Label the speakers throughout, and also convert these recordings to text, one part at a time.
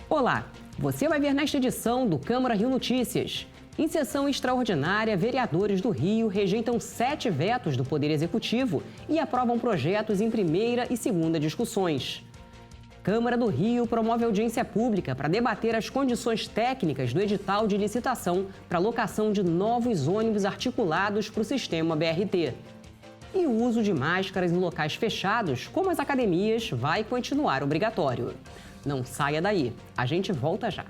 Speaker 1: Olá, você vai ver nesta edição do Câmara Rio Notícias. Em sessão extraordinária, vereadores do Rio rejeitam 7 vetos do Poder Executivo e aprovam projetos em primeira e segunda discussões. Câmara do Rio promove audiência pública para debater as condições técnicas do edital de licitação para locação de novos ônibus articulados para o sistema BRT. E o uso de máscaras em locais fechados, como as academias, vai continuar obrigatório. Não saia daí, a gente volta já.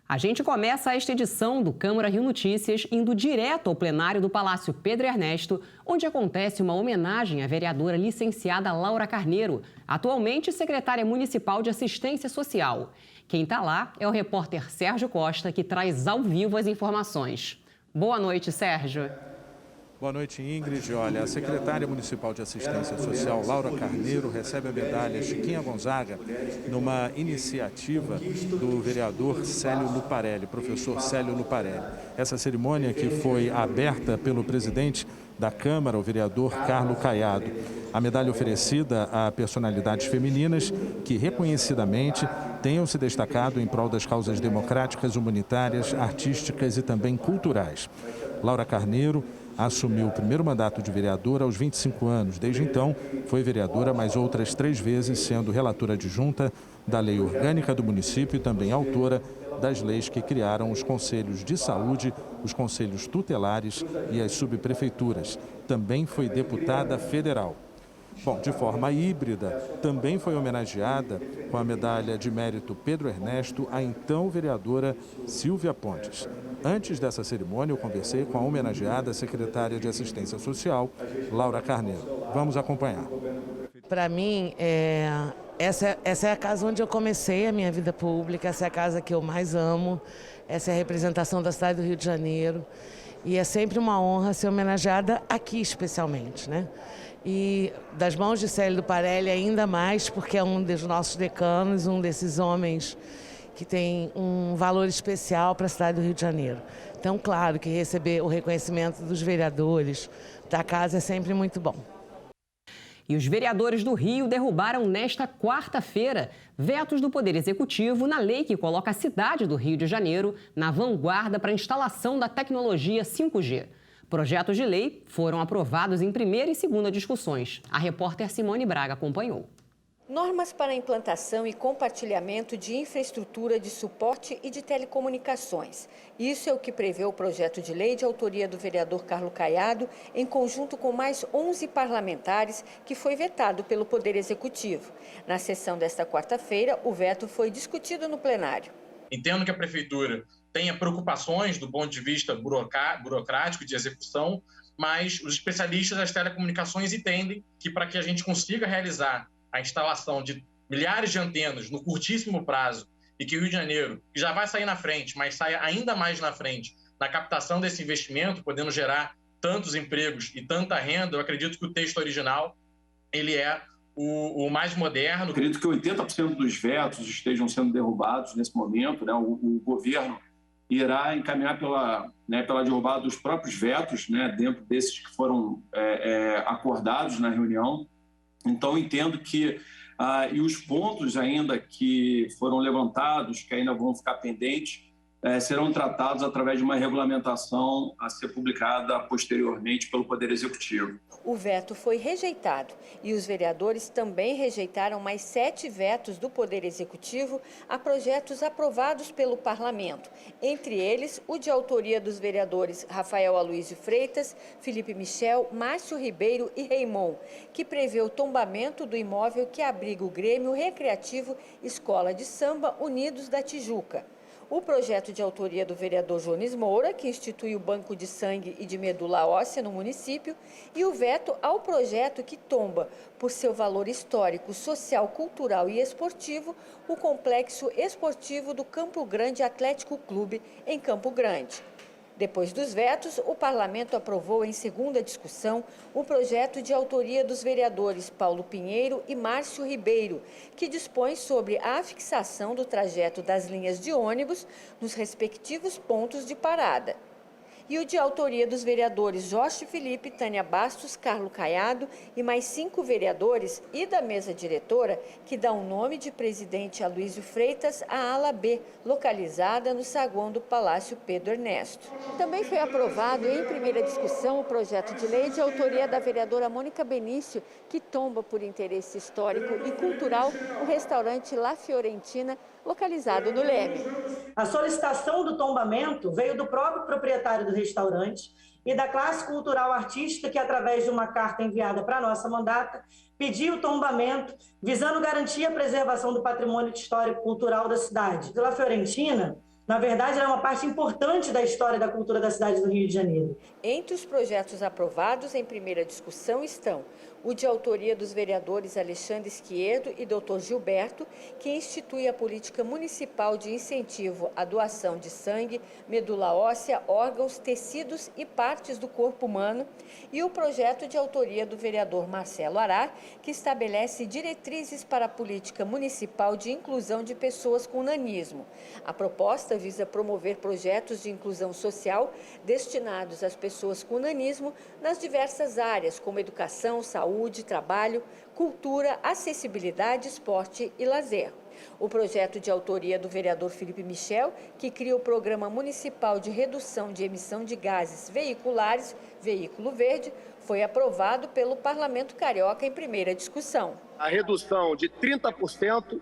Speaker 1: A gente começa esta edição do Câmara Rio Notícias indo direto ao plenário do Palácio Pedro Ernesto, onde acontece uma homenagem à vereadora licenciada Laura Carneiro, atualmente secretária municipal de Assistência Social. Quem está lá é o repórter Sérgio Costa, que traz ao vivo as informações. Boa noite, Sérgio.
Speaker 2: Boa noite, Ingrid. Olha, a secretária municipal de Assistência Social, Laura Carneiro, recebe a medalha Chiquinha Gonzaga numa iniciativa do vereador Célio Luparelli, professor Célio Luparelli. Essa cerimônia que foi aberta pelo presidente da Câmara, o vereador Carlos Caiado. A medalha oferecida a personalidades femininas que reconhecidamente tenham se destacado em prol das causas democráticas, humanitárias, artísticas e também culturais. Laura Carneiro assumiu o primeiro mandato de vereadora aos 25 anos. Desde então, foi vereadora mais outras 3 vezes, sendo relatora adjunta da Lei Orgânica do município e também autora das leis que criaram os conselhos de saúde, os conselhos tutelares e as subprefeituras. Também foi deputada federal. Bom, de forma híbrida, também foi homenageada com a medalha de mérito Pedro Ernesto a então vereadora Silvia Pontes. Antes dessa cerimônia, eu conversei com a homenageada secretária de Assistência Social, Laura Carneiro. Vamos acompanhar.
Speaker 3: Para mim, essa é a casa onde eu comecei a minha vida pública, essa é a casa que eu mais amo, essa é a representação da cidade do Rio de Janeiro. E é sempre uma honra ser homenageada aqui especialmente, né? E das mãos de Célio Luparelli ainda mais, porque é um dos nossos decanos, um desses homens que tem um valor especial para a cidade do Rio de Janeiro. Então, claro que receber o reconhecimento dos vereadores da casa é sempre muito bom.
Speaker 1: E os vereadores do Rio derrubaram nesta quarta-feira vetos do Poder Executivo na lei que coloca a cidade do Rio de Janeiro na vanguarda para a instalação da tecnologia 5G. Projetos de lei foram aprovados em primeira e segunda discussões. A repórter Simone Braga acompanhou.
Speaker 4: Normas para a implantação e compartilhamento de infraestrutura de suporte e de telecomunicações. Isso é o que prevê o projeto de lei de autoria do vereador Carlos Caiado, em conjunto com mais 11 parlamentares, que foi vetado pelo Poder Executivo. Na sessão desta quarta-feira, o veto foi discutido no plenário.
Speaker 5: Entendo que a Prefeitura tenha preocupações do ponto de vista burocrático de execução, mas os especialistas das telecomunicações entendem que para que a gente consiga realizar a instalação de milhares de antenas no curtíssimo prazo e que o Rio de Janeiro, que já vai sair na frente, mas saia ainda mais na frente na captação desse investimento, podendo gerar tantos empregos e tanta renda, eu acredito que o texto original ele é o mais moderno.
Speaker 6: Eu acredito que 80% dos vetos estejam sendo derrubados nesse momento, né? O governo irá encaminhar pela derrubada dos próprios vetos, né? Dentro desses que foram acordados na reunião. Então, entendo que e os pontos ainda que foram levantados, que ainda vão ficar pendentes, serão tratados através de uma regulamentação a ser publicada posteriormente pelo Poder Executivo.
Speaker 4: O veto foi rejeitado e os vereadores também rejeitaram mais 7 vetos do Poder Executivo a projetos aprovados pelo Parlamento, entre eles o de autoria dos vereadores Rafael Aloysio Freitas, Felipe Michel, Márcio Ribeiro e Raimon, que prevê o tombamento do imóvel que abriga o Grêmio Recreativo Escola de Samba Unidos da Tijuca. O projeto de autoria do vereador Jones Moura, que institui o banco de sangue e de medula óssea no município, e o veto ao projeto que tomba, por seu valor histórico, social, cultural e esportivo, o complexo esportivo do Campo Grande Atlético Clube, em Campo Grande. Depois dos vetos, o parlamento aprovou em segunda discussão o projeto de autoria dos vereadores Paulo Pinheiro e Márcio Ribeiro, que dispõe sobre a fixação do trajeto das linhas de ônibus nos respectivos pontos de parada. e o de autoria dos vereadores Jorge Felipe, Tânia Bastos, Carlos Caiado e mais 5 vereadores e da mesa diretora, que dá o nome de presidente Aloysio Freitas à ala B, localizada no saguão do Palácio Pedro Ernesto. Também foi aprovado em primeira discussão o projeto de lei de autoria da vereadora Mônica Benício, que tomba por interesse histórico e cultural o restaurante La Fiorentina, localizado no Leme.
Speaker 7: A solicitação do tombamento veio do próprio proprietário do restaurante e da classe cultural artística que, através de uma carta enviada para a nossa mandata, pediu o tombamento visando garantir a preservação do patrimônio histórico-cultural da cidade. La Fiorentina, na verdade, é uma parte importante da história e da cultura da cidade do Rio de Janeiro.
Speaker 4: Entre os projetos aprovados em primeira discussão estão o de autoria dos vereadores Alexandre Esquierdo e Dr. Gilberto, que institui a política municipal de incentivo à doação de sangue, medula óssea, órgãos, tecidos e partes do corpo humano, e o projeto de autoria do vereador Marcelo Arar, que estabelece diretrizes para a política municipal de inclusão de pessoas com nanismo. A proposta visa promover projetos de inclusão social destinados às pessoas com nanismo nas diversas áreas, como educação, saúde, trabalho, cultura, acessibilidade, esporte e lazer. O projeto de autoria do vereador Felipe Michel, que cria o Programa Municipal de Redução de Emissão de Gases Veiculares, Veículo Verde, foi aprovado pelo Parlamento Carioca em primeira discussão.
Speaker 8: A redução de 30%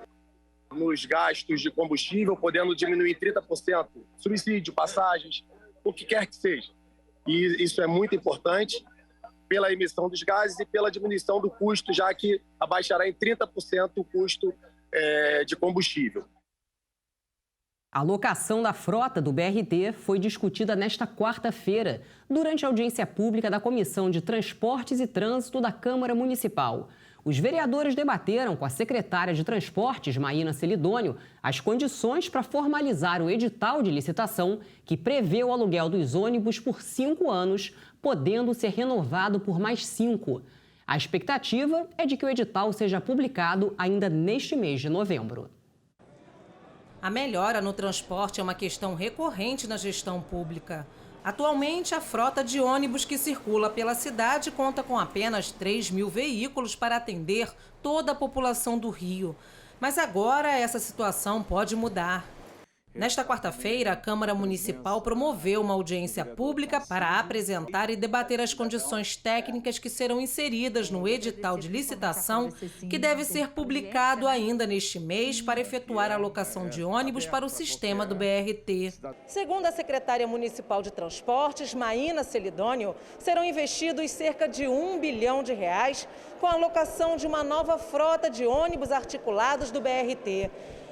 Speaker 8: nos gastos de combustível, podendo diminuir 30% subsídio, passagens, o que quer que seja. E isso é muito importante pela emissão dos gases e pela diminuição do custo, já que abaixará em 30% o custo de combustível.
Speaker 1: A locação da frota do BRT foi discutida nesta quarta-feira, durante a audiência pública da Comissão de Transportes e Trânsito da Câmara Municipal. Os vereadores debateram com a secretária de Transportes, Maína Celidônio, as condições para formalizar o edital de licitação que prevê o aluguel dos ônibus por 5 anos, podendo ser renovado por mais 5. A expectativa é de que o edital seja publicado ainda neste mês de novembro.
Speaker 9: A melhora no transporte é uma questão recorrente na gestão pública. Atualmente, a frota de ônibus que circula pela cidade conta com apenas 3.000 veículos para atender toda a população do Rio. Mas agora essa situação pode mudar. Nesta quarta-feira, a Câmara Municipal promoveu uma audiência pública para apresentar e debater as condições técnicas que serão inseridas no edital de licitação, que deve ser publicado ainda neste mês para efetuar a alocação de ônibus para o sistema do BRT.
Speaker 10: Segundo a secretária municipal de Transportes, Maína Celidônio, serão investidos cerca de R$1 bilhão com a alocação de uma nova frota de ônibus articulados do BRT.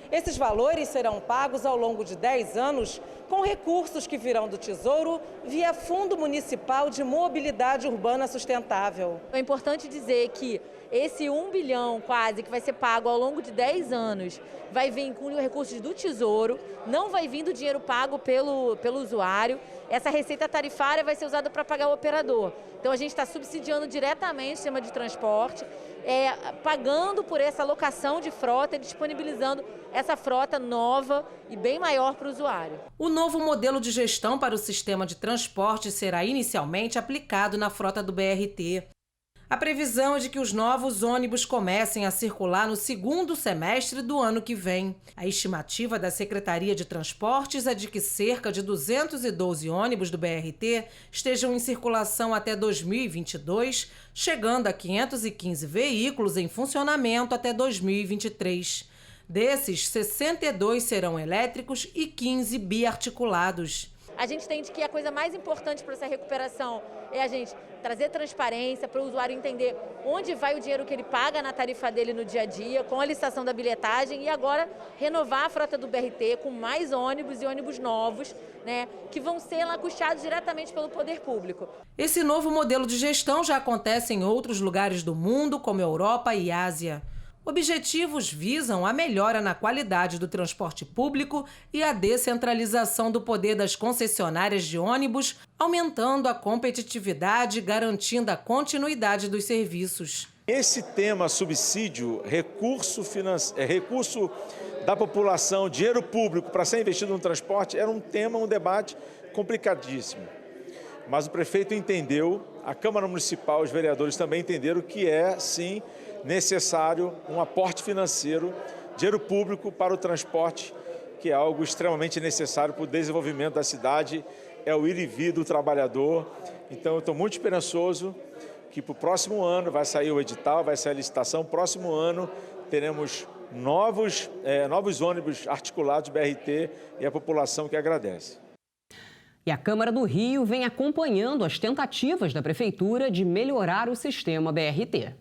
Speaker 10: Esses valores serão pagos ao longo de 10 anos com recursos que virão do Tesouro via Fundo Municipal de Mobilidade Urbana Sustentável.
Speaker 11: É importante dizer que esse 1 bilhão quase que vai ser pago ao longo de 10 anos vai vir com recursos do Tesouro, não vai vir do dinheiro pago pelo usuário. Essa receita tarifária vai ser usada para pagar o operador. Então a gente está subsidiando diretamente o sistema de transporte, pagando por essa alocação de frota e disponibilizando essa frota nova e bem maior para o usuário.
Speaker 9: O novo modelo de gestão para o sistema de transporte será inicialmente aplicado na frota do BRT. A previsão é de que os novos ônibus comecem a circular no segundo semestre do ano que vem. A estimativa da Secretaria de Transportes é de que cerca de 212 ônibus do BRT estejam em circulação até 2022, chegando a 515 veículos em funcionamento até 2023. Desses, 62 serão elétricos e 15 biarticulados.
Speaker 11: A gente entende que a coisa mais importante para essa recuperação é a gente trazer transparência para o usuário entender onde vai o dinheiro que ele paga na tarifa dele no dia a dia, com a licitação da bilhetagem, e agora renovar a frota do BRT com mais ônibus e ônibus novos, que vão ser lá custeados diretamente pelo poder público.
Speaker 9: Esse novo modelo de gestão já acontece em outros lugares do mundo, como Europa e Ásia. Objetivos visam a melhora na qualidade do transporte público e a descentralização do poder das concessionárias de ônibus, aumentando a competitividade e garantindo a continuidade dos serviços.
Speaker 12: Esse tema subsídio, recurso da população, dinheiro público para ser investido no transporte, era um debate complicadíssimo. mas o prefeito entendeu, a Câmara Municipal, os vereadores também entenderam que é, sim, necessário um aporte financeiro, dinheiro público para o transporte, que é algo extremamente necessário para o desenvolvimento da cidade, é o ir e vir do trabalhador. Então, eu estou muito esperançoso que para o próximo ano vai sair o edital, vai sair a licitação, próximo ano teremos novos ônibus articulados BRT e a população que agradece.
Speaker 1: E a Câmara do Rio vem acompanhando as tentativas da Prefeitura de melhorar o sistema BRT.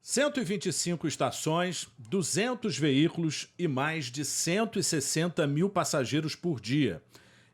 Speaker 2: 125 estações, 200 veículos e mais de 160 mil passageiros por dia.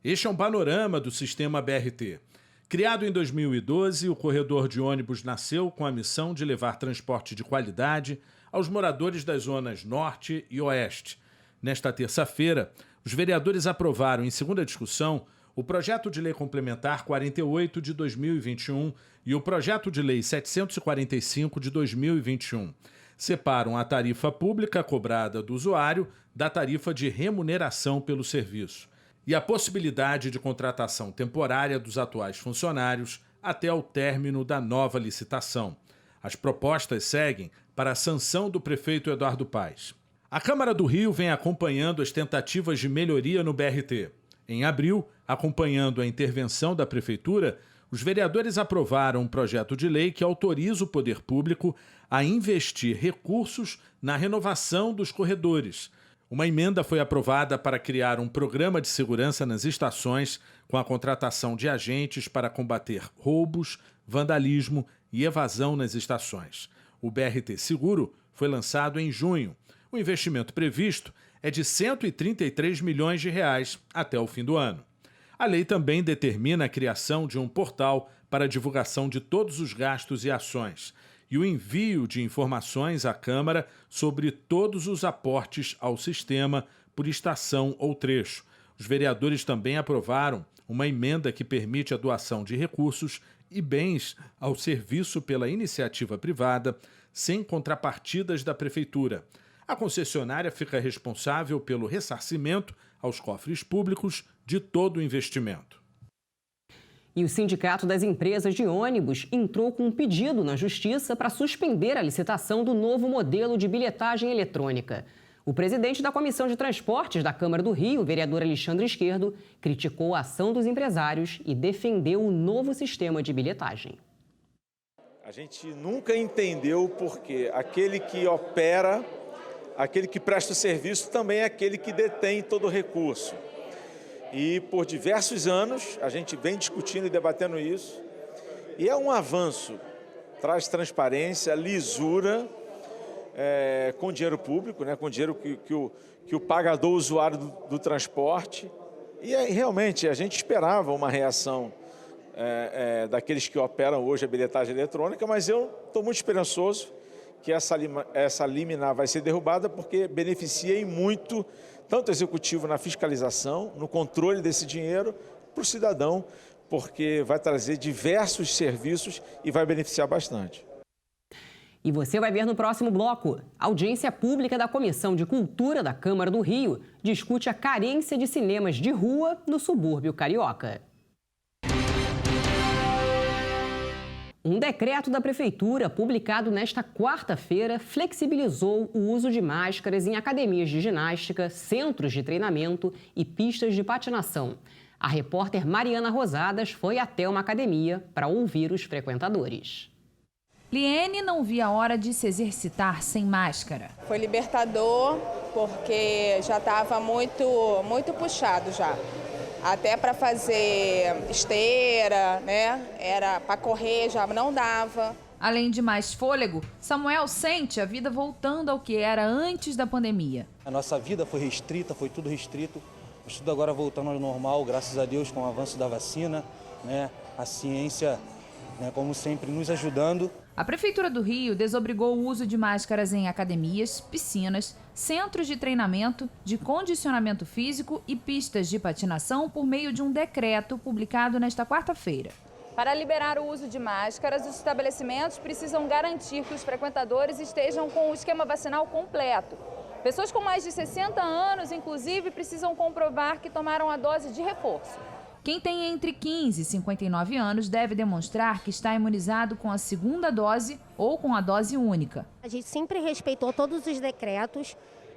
Speaker 2: Este é um panorama do sistema BRT. Criado em 2012, o corredor de ônibus nasceu com a missão de levar transporte de qualidade aos moradores das zonas Norte e Oeste. Nesta terça-feira, os vereadores aprovaram em segunda discussão o Projeto de Lei Complementar 48 de 2021 e o Projeto de Lei 745 de 2021. Separam a tarifa pública cobrada do usuário da tarifa de remuneração pelo serviço e a possibilidade de contratação temporária dos atuais funcionários até o término da nova licitação. As propostas seguem para a sanção do prefeito Eduardo Paes. A Câmara do Rio vem acompanhando as tentativas de melhoria no BRT. Em abril, acompanhando a intervenção da Prefeitura, os vereadores aprovaram um projeto de lei que autoriza o poder público a investir recursos na renovação dos corredores. Uma emenda foi aprovada para criar um programa de segurança nas estações com a contratação de agentes para combater roubos, vandalismo e evasão nas estações. O BRT Seguro foi lançado em junho. O investimento previsto é de R$ 133 milhões até o fim do ano. A lei também determina a criação de um portal para a divulgação de todos os gastos e ações e o envio de informações à Câmara sobre todos os aportes ao sistema por estação ou trecho. Os vereadores também aprovaram uma emenda que permite a doação de recursos e bens ao serviço pela iniciativa privada, sem contrapartidas da Prefeitura. A concessionária fica responsável pelo ressarcimento aos cofres públicos de todo o investimento.
Speaker 1: E o Sindicato das Empresas de Ônibus entrou com um pedido na Justiça para suspender a licitação do novo modelo de bilhetagem eletrônica. O presidente da Comissão de Transportes da Câmara do Rio, vereador Alexandre Esquerdo, criticou a ação dos empresários e defendeu o novo sistema de bilhetagem.
Speaker 12: A gente nunca entendeu porque aquele que opera, aquele que presta o serviço também é aquele que detém todo o recurso. E por diversos anos a gente vem discutindo e debatendo isso. E é um avanço, traz transparência, lisura, com dinheiro público, né, com dinheiro que o pagador, o usuário do transporte. E realmente a gente esperava uma reação daqueles que operam hoje a bilhetagem eletrônica, mas eu estou muito esperançoso que essa liminar vai ser derrubada porque beneficia em muito tanto o executivo na fiscalização, no controle desse dinheiro para o cidadão, porque vai trazer diversos serviços e vai beneficiar bastante.
Speaker 1: E você vai ver no próximo bloco. A audiência pública da Comissão de Cultura da Câmara do Rio discute a carência de cinemas de rua no subúrbio carioca. Um decreto da Prefeitura, publicado nesta quarta-feira, flexibilizou o uso de máscaras em academias de ginástica, centros de treinamento e pistas de patinação. A repórter Mariana Rosadas foi até uma academia para ouvir os frequentadores.
Speaker 13: Liene não via a hora de se exercitar sem máscara.
Speaker 14: Foi libertador porque já estava muito puxado já. Até para fazer esteira, né? Era para correr, já não dava.
Speaker 13: Além de mais fôlego, Samuel sente a vida voltando ao que era antes da pandemia.
Speaker 15: A nossa vida foi restrita, foi tudo restrito. Mas tudo agora voltando ao normal, graças a Deus, com o avanço da vacina, né? A ciência, né, como sempre, nos ajudando.
Speaker 13: A Prefeitura do Rio desobrigou o uso de máscaras em academias, piscinas, centros de treinamento, de condicionamento físico e pistas de patinação por meio de um decreto publicado nesta quarta-feira.
Speaker 16: Para liberar o uso de máscaras, os estabelecimentos precisam garantir que os frequentadores estejam com o esquema vacinal completo. Pessoas com mais de 60 anos, inclusive, precisam comprovar que tomaram a dose de reforço.
Speaker 13: Quem tem entre 15 e 59 anos deve demonstrar que está imunizado com a segunda dose ou com a dose única.
Speaker 17: A gente sempre respeitou todos os decretos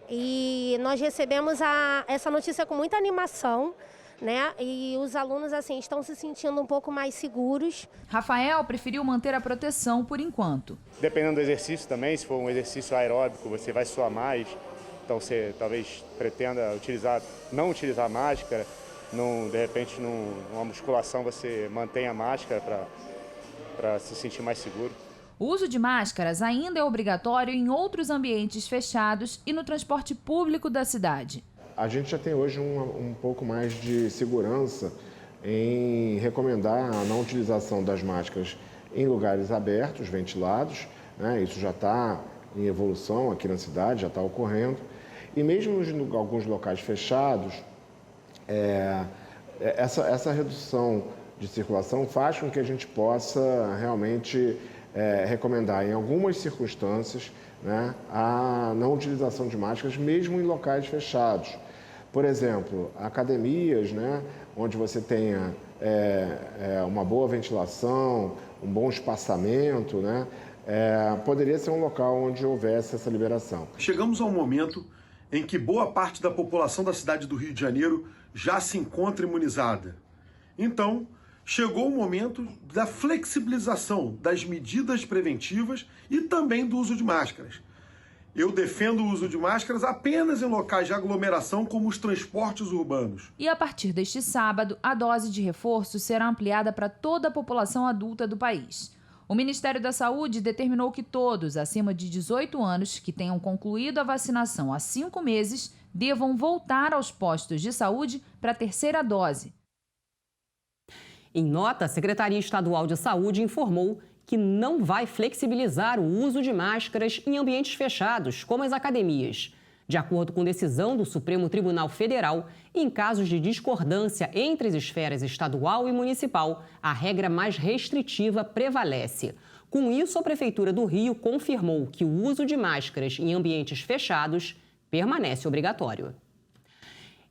Speaker 17: e nós recebemos essa notícia com muita animação, né? E os alunos assim estão se sentindo um pouco mais seguros.
Speaker 13: Rafael preferiu manter a proteção por enquanto.
Speaker 18: Dependendo do exercício também, se for um exercício aeróbico, você vai suar mais, então você talvez pretenda não utilizar máscara. De repente, numa musculação, você mantém a máscara para se sentir mais seguro.
Speaker 13: O uso de máscaras ainda é obrigatório em outros ambientes fechados e no transporte público da cidade.
Speaker 19: A gente já tem hoje um pouco mais de segurança em recomendar a não utilização das máscaras em lugares abertos, ventilados, né? Isso já está em evolução aqui na cidade, já está ocorrendo. E mesmo em alguns locais fechados, essa redução de circulação faz com que a gente possa realmente recomendar, em algumas circunstâncias, né, a não utilização de máscaras, mesmo em locais fechados. Por exemplo, academias, né, onde você tenha uma boa ventilação, um bom espaçamento, né, poderia ser um local onde houvesse essa liberação.
Speaker 20: Chegamos a um momento em que boa parte da população da cidade do Rio de Janeiro já se encontra imunizada. Então, chegou o momento da flexibilização das medidas preventivas e também do uso de máscaras. Eu defendo o uso de máscaras apenas em locais de aglomeração, como os transportes urbanos.
Speaker 13: E a partir deste sábado, a dose de reforço será ampliada para toda a população adulta do país. O Ministério da Saúde determinou que todos acima de 18 anos que tenham concluído a vacinação há 5 meses devam voltar aos postos de saúde para a terceira dose.
Speaker 1: Em nota, a Secretaria Estadual de Saúde informou que não vai flexibilizar o uso de máscaras em ambientes fechados, como as academias. De acordo com decisão do Supremo Tribunal Federal, em casos de discordância entre as esferas estadual e municipal, a regra mais restritiva prevalece. Com isso, a Prefeitura do Rio confirmou que o uso de máscaras em ambientes fechados permanece obrigatório.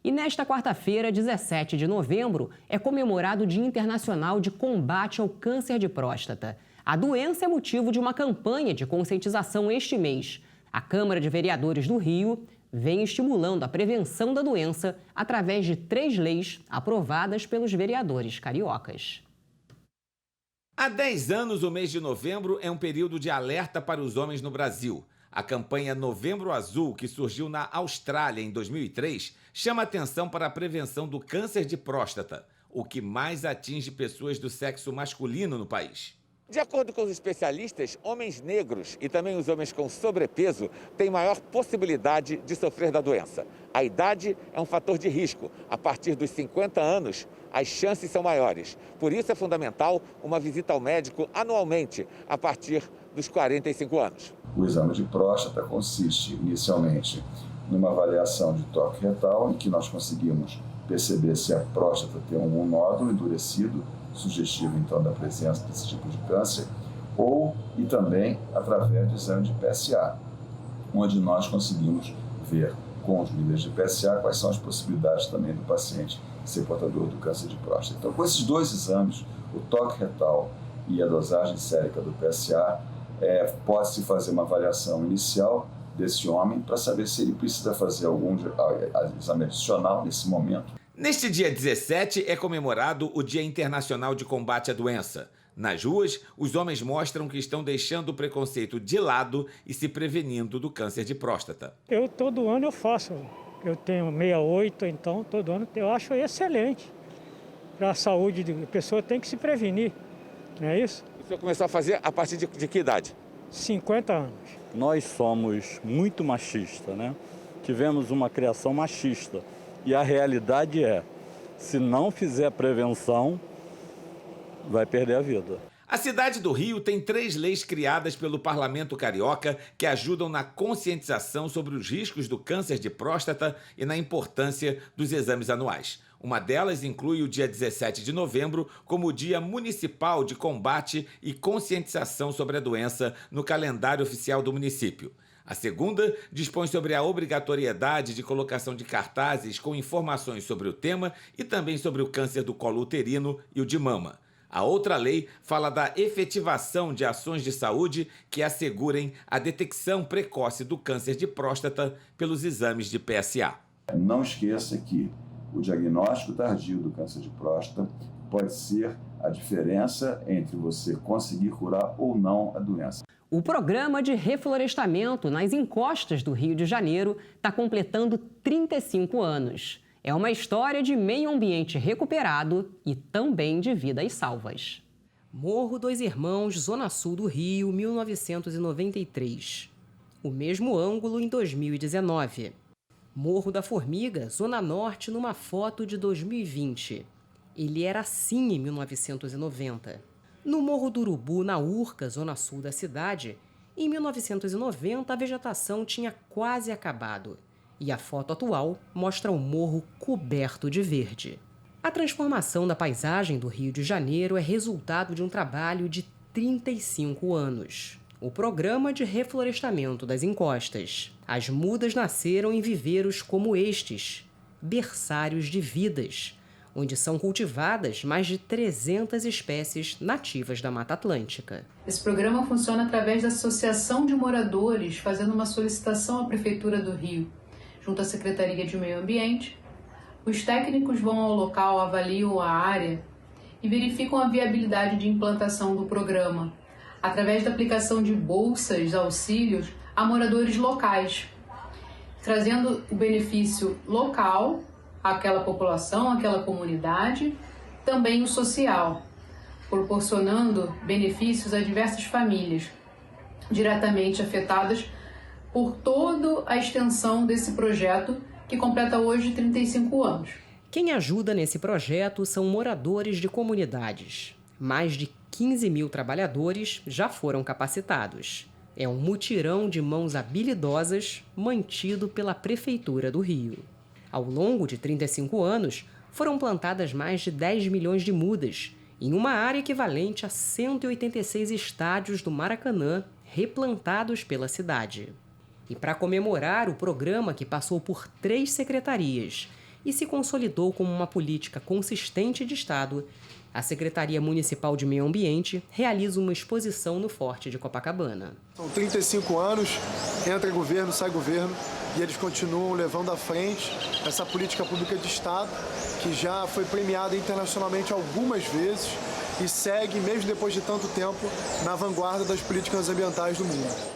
Speaker 1: E nesta quarta-feira, 17 de novembro, é comemorado o Dia Internacional de Combate ao Câncer de Próstata. A doença é motivo de uma campanha de conscientização este mês. A Câmara de Vereadores do Rio vem estimulando a prevenção da doença através de 3 leis aprovadas pelos vereadores cariocas.
Speaker 21: Há 10 anos, o mês de novembro é um período de alerta para os homens no Brasil. A campanha Novembro Azul, que surgiu na Austrália em 2003, chama atenção para a prevenção do câncer de próstata, o que mais atinge pessoas do sexo masculino no país. De acordo com os especialistas, homens negros e também os homens com sobrepeso têm maior possibilidade de sofrer da doença. A idade é um fator de risco. A partir dos 50 anos, as chances são maiores. Por isso é fundamental uma visita ao médico anualmente, a partir dos 45 anos.
Speaker 22: O exame de próstata consiste, inicialmente, numa avaliação de toque retal, em que nós conseguimos perceber se a próstata tem um nódulo endurecido, sugestivo, então, da presença desse tipo de câncer, e também através do exame de PSA, onde nós conseguimos ver com os líderes de PSA quais são as possibilidades também do paciente ser portador do câncer de próstata. Então, com esses 2 exames, o toque retal e a dosagem sérica do PSA, pode-se fazer uma avaliação inicial desse homem para saber se ele precisa fazer algum exame adicional nesse momento.
Speaker 21: Neste dia 17 é comemorado o Dia Internacional de Combate à Doença. Nas ruas, os homens mostram que estão deixando o preconceito de lado e se prevenindo do câncer de próstata.
Speaker 23: Todo ano eu faço. Eu tenho 68, então todo ano eu acho excelente. Para a saúde da pessoa tem que se prevenir, não é isso?
Speaker 21: O senhor começou a fazer a partir de que idade?
Speaker 23: 50 anos.
Speaker 24: Nós somos muito machistas, né? Tivemos uma criação machista. E a realidade é, se não fizer prevenção, vai perder a vida.
Speaker 21: A cidade do Rio tem 3 leis criadas pelo Parlamento Carioca que ajudam na conscientização sobre os riscos do câncer de próstata e na importância dos exames anuais. Uma delas inclui o dia 17 de novembro como o Dia Municipal de Combate e Conscientização sobre a Doença no calendário oficial do município. A segunda dispõe sobre a obrigatoriedade de colocação de cartazes com informações sobre o tema e também sobre o câncer do colo uterino e o de mama. A outra lei fala da efetivação de ações de saúde que assegurem a detecção precoce do câncer de próstata pelos exames de PSA.
Speaker 22: Não esqueça que o diagnóstico tardio do câncer de próstata pode ser a diferença entre você conseguir curar ou não a doença.
Speaker 1: O programa de reflorestamento nas encostas do Rio de Janeiro está completando 35 anos. É uma história de meio ambiente recuperado e também de vidas salvas. Morro dos Irmãos, Zona Sul do Rio, 1993. O mesmo ângulo em 2019. Morro da Formiga, Zona Norte, numa foto de 2020. Ele era assim em 1990. No Morro do Urubu, na Urca, Zona Sul da cidade, em 1990 a vegetação tinha quase acabado. E a foto atual mostra o morro coberto de verde. A transformação da paisagem do Rio de Janeiro é resultado de um trabalho de 35 anos. O programa de reflorestamento das encostas. As mudas nasceram em viveiros como estes, berçários de vidas, onde são cultivadas mais de 300 espécies nativas da Mata Atlântica.
Speaker 3: Esse programa funciona através da Associação de Moradores, fazendo uma solicitação à Prefeitura do Rio, junto à Secretaria de Meio Ambiente. Os técnicos vão ao local, avaliam a área e verificam a viabilidade de implantação do programa, através da aplicação de bolsas, auxílios a moradores locais, trazendo o benefício local àquela população, àquela comunidade, também o social, proporcionando benefícios a diversas famílias diretamente afetadas por toda a extensão desse projeto, que completa hoje 35 anos.
Speaker 1: Quem ajuda nesse projeto são moradores de comunidades. Mais de 15 mil trabalhadores já foram capacitados. É um mutirão de mãos habilidosas mantido pela Prefeitura do Rio. Ao longo de 35 anos, foram plantadas mais de 10 milhões de mudas, em uma área equivalente a 186 estádios do Maracanã replantados pela cidade. E para comemorar o programa que passou por 3 secretarias e se consolidou como uma política consistente de Estado, a Secretaria Municipal de Meio Ambiente realiza uma exposição no Forte de Copacabana.
Speaker 5: São 35 anos, entra governo, sai governo, e eles continuam levando à frente essa política pública de Estado, que já foi premiada internacionalmente algumas vezes e segue, mesmo depois de tanto tempo, na vanguarda das políticas ambientais do mundo.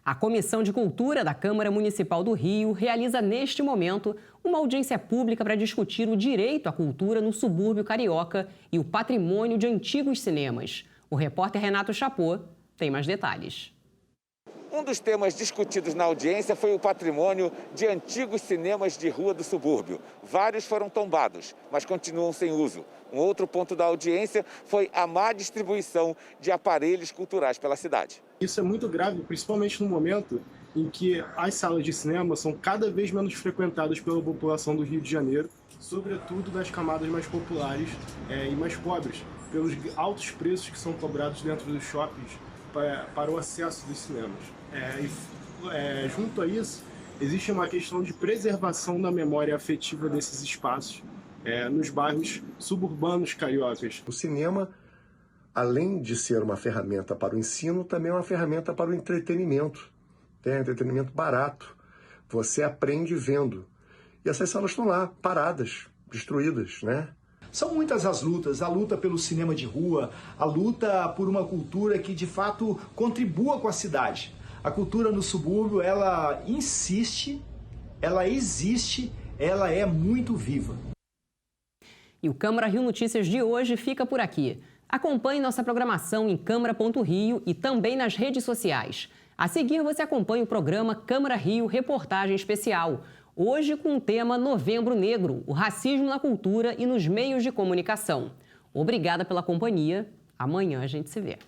Speaker 1: A Comissão de Cultura da Câmara Municipal do Rio realiza neste momento uma audiência pública para discutir o direito à cultura no subúrbio carioca e o patrimônio de antigos cinemas. O repórter Renato Chapô tem mais detalhes.
Speaker 21: Um dos temas discutidos na audiência foi o patrimônio de antigos cinemas de rua do subúrbio. Vários foram tombados, mas continuam sem uso. Um outro ponto da audiência foi a má distribuição de aparelhos culturais pela cidade.
Speaker 5: Isso é muito grave, principalmente no momento em que as salas de cinema são cada vez menos frequentadas pela população do Rio de Janeiro, sobretudo das camadas mais populares e mais pobres, pelos altos preços que são cobrados dentro dos shoppings para o acesso dos cinemas. Junto a isso, existe uma questão de preservação da memória afetiva desses espaços nos bairros suburbanos cariocas.
Speaker 6: O cinema, além de ser uma ferramenta para o ensino, também é uma ferramenta para o entretenimento. Tem entretenimento barato. Você aprende vendo. E essas salas estão lá, paradas, destruídas, né?
Speaker 7: São muitas as lutas, a luta pelo cinema de rua, a luta por uma cultura que de fato contribua com a cidade. A cultura no subúrbio, ela insiste, ela existe, ela é muito viva.
Speaker 1: E o Câmara Rio Notícias de hoje fica por aqui. Acompanhe nossa programação em câmara.rio e também nas redes sociais. A seguir, você acompanha o programa Câmara Rio Reportagem Especial. Hoje com o tema Novembro Negro, o racismo na cultura e nos meios de comunicação. Obrigada pela companhia. Amanhã a gente se vê.